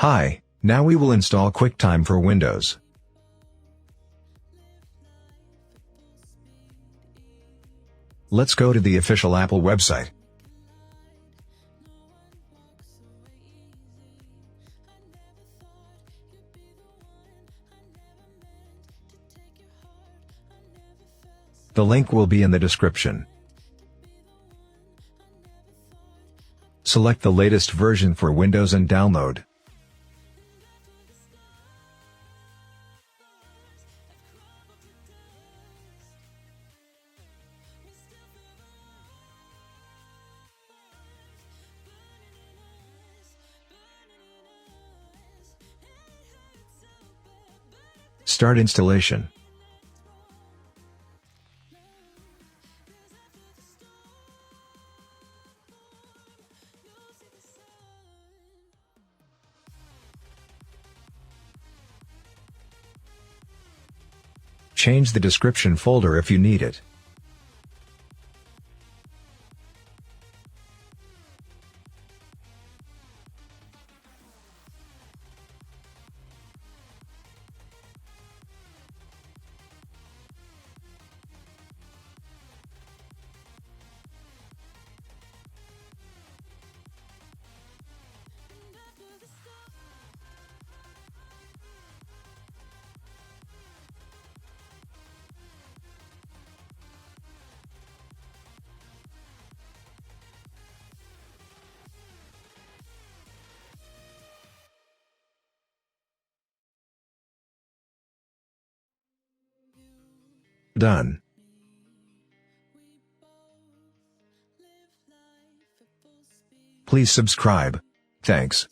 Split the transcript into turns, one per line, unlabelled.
Hi, now we will install QuickTime for Windows. Let's go to the official Apple website. The link will be in the description. Select the latest version for Windows and download. Start installation. Change the description folder if you need it. Done. Please subscribe. Thanks.